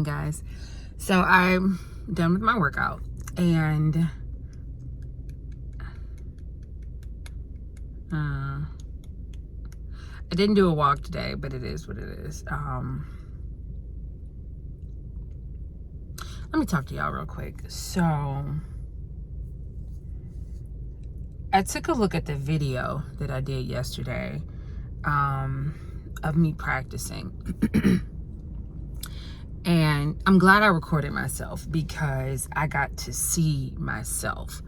Guys, so I'm done with my workout, and I didn't do a walk today, but it is what it is. Let me talk to y'all real quick. So I took a look at the video that I did yesterday of me practicing. And I'm glad I recorded myself because I got to see myself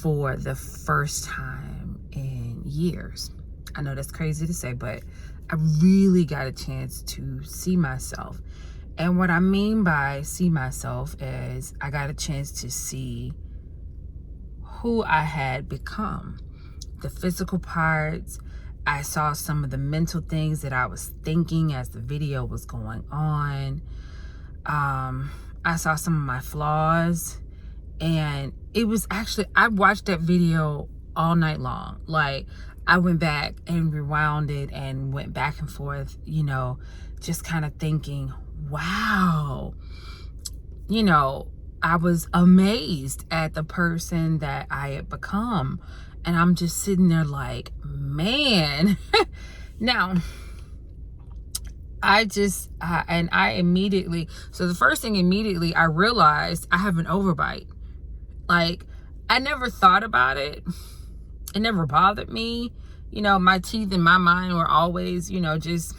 for the first time in years. I know that's crazy to say, but I really got a chance to see myself. And what I mean by see myself is I got a chance to see who I had become. The physical parts. I saw some of the mental things that I was thinking as the video was going on. I saw some of my flaws, and it was actually, I watched that video all night long. Like, I went back and rewound it and went back and forth, just kind of thinking, wow, I was amazed at the person that I had become. And I'm just sitting there like, man. Now, so the first thing immediately I realized I have an overbite. Like, I never thought about it. It never bothered me. My teeth in my mind were always, just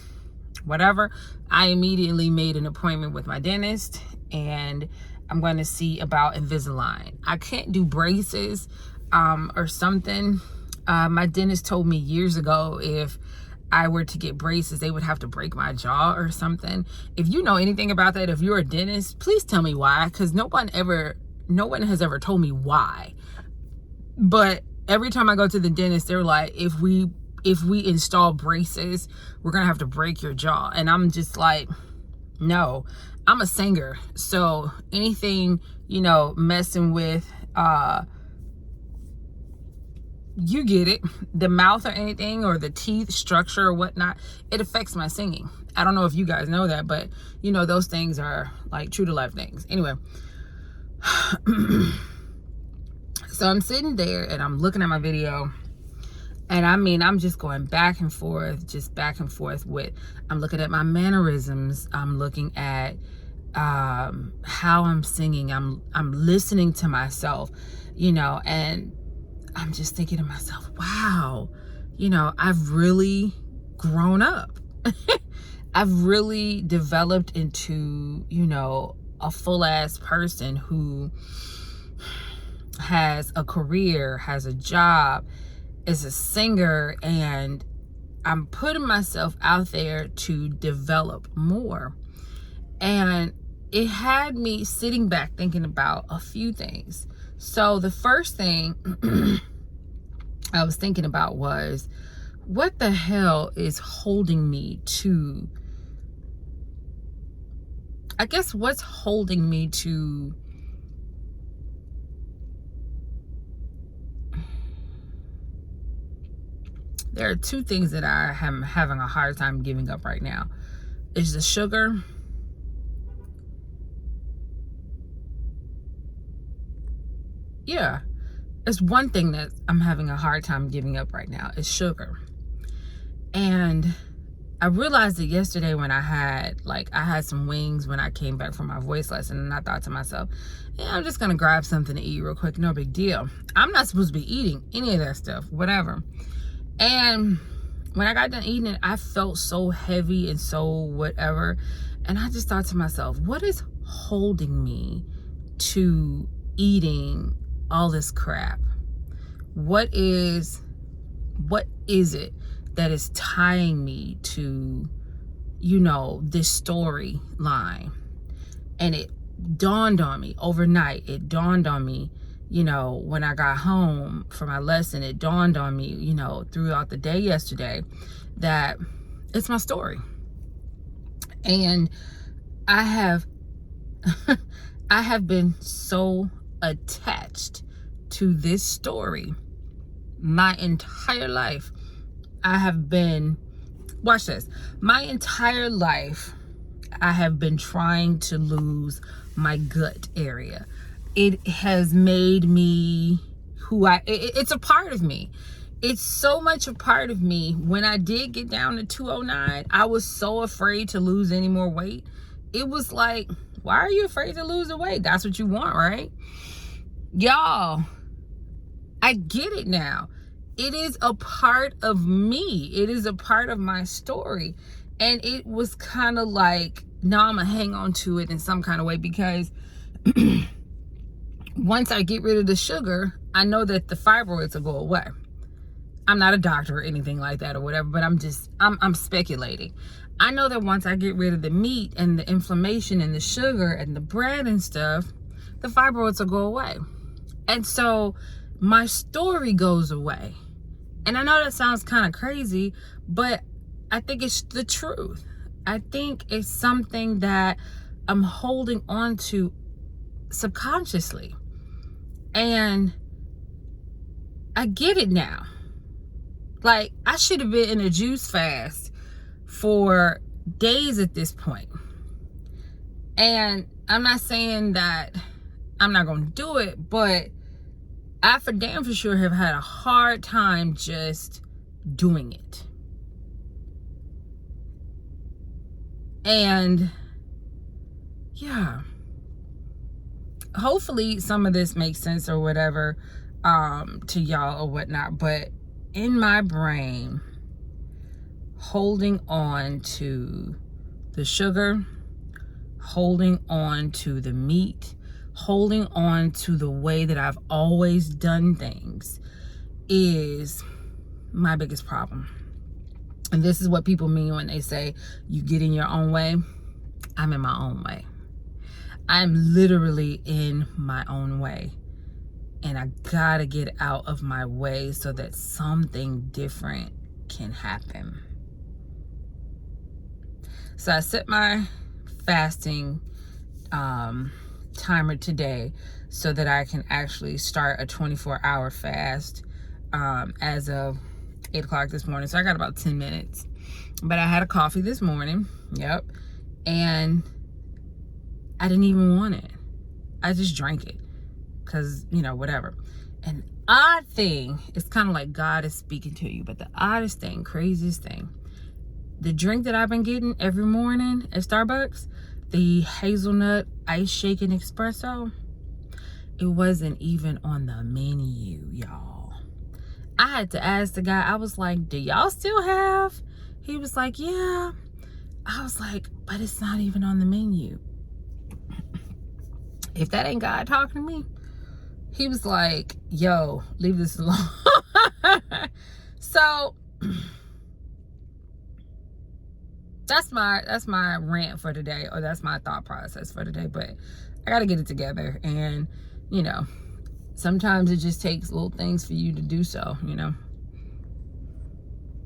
whatever. I immediately made an appointment with my dentist, and I'm going to see about Invisalign. I can't do braces or something. My dentist told me years ago if I were to get braces, they would have to break my jaw or something. If you know anything about that, if you're a dentist, please tell me why, because no one has ever told me why. But every time I go to the dentist, they're like, if we install braces, we're gonna have to break your jaw. And I'm just like, no. I'm a singer, so anything, messing with you get it, the mouth or anything, or the teeth structure or whatnot, it affects my singing. I don't know if you guys know that, but those things are like true to life things. Anyway, so I'm sitting there and I'm looking at my video, and I'm just going back and forth with, I'm looking at my mannerisms, I'm looking at how I'm singing, I'm listening to myself, and I'm just thinking to myself, wow, I've really grown up. I've really developed into, a full-ass person who has a career, has a job, is a singer, and I'm putting myself out there to develop more. And it had me sitting back thinking about a few things. So the first thing I was thinking about was, what the hell is holding me to, I guess what's holding me to there are two things that I am having a hard time giving up right now. Is the sugar. Yeah, it's one thing that I'm having a hard time giving up right now is sugar. And I realized it yesterday when I had some wings when I came back from my voice lesson, and I thought to myself, yeah, I'm just gonna grab something to eat real quick, no big deal. I'm not supposed to be eating any of that stuff, whatever. And when I got done eating it, I felt so heavy and so whatever. And I just thought to myself, what is holding me to eating all this crap? What is it that is tying me to, this storyline? And it dawned on me overnight. It dawned on me, when I got home from my lesson, it dawned on me, throughout the day yesterday, that it's my story. And I have been so attached to this story my entire life. I have been, watch this, my entire life I have been trying to lose my gut area. It has made me it's a part of me. It's so much a part of me. When I did get down to 209, I was so afraid to lose any more weight. It was like, why are you afraid to lose the weight? That's what you want, right? Y'all, I get it now. It is a part of me. It is a part of my story. And it was kind of like, no, I'm going to hang on to it in some kind of way, because once I get rid of the sugar, I know that the fibroids will go away. I'm not a doctor or anything like that or whatever, but I'm speculating. I know that once I get rid of the meat and the inflammation and the sugar and the bread and stuff, the fibroids will go away. And so my story goes away. And I know that sounds kind of crazy, but I think it's the truth. I think it's something that I'm holding on to subconsciously. And I get it now. Like, I should have been in a juice fast for days at this point. And I'm not saying that I'm not going to do it, but I for damn for sure have had a hard time just doing it. And yeah, hopefully some of this makes sense or whatever to y'all or whatnot. But in my brain, holding on to the sugar, holding on to the meat, holding on to the way that I've always done things is my biggest problem. And this is what people mean when they say you get in your own way. I'm in my own way. I'm literally in my own way. And I gotta get out of my way so that something different can happen. So I set my fasting timer today so that I can actually start a 24-hour fast as of 8 o'clock this morning. So I got about 10 minutes. But I had a coffee this morning. Yep. And I didn't even want it. I just drank it. Because, whatever. And odd thing, it's kind of like God is speaking to you. But the oddest thing, craziest thing, the drink that I've been getting every morning at Starbucks, the hazelnut ice shaken espresso, it wasn't even on the menu, y'all. I had to ask the guy, I was like, do y'all still have? He was like, yeah. I was like, but it's not even on the menu. If that ain't God talking to me. He was like, yo, leave this alone. So that's my rant for today, or that's my thought process for today. But I got to get it together. And, sometimes it just takes little things for you to do so,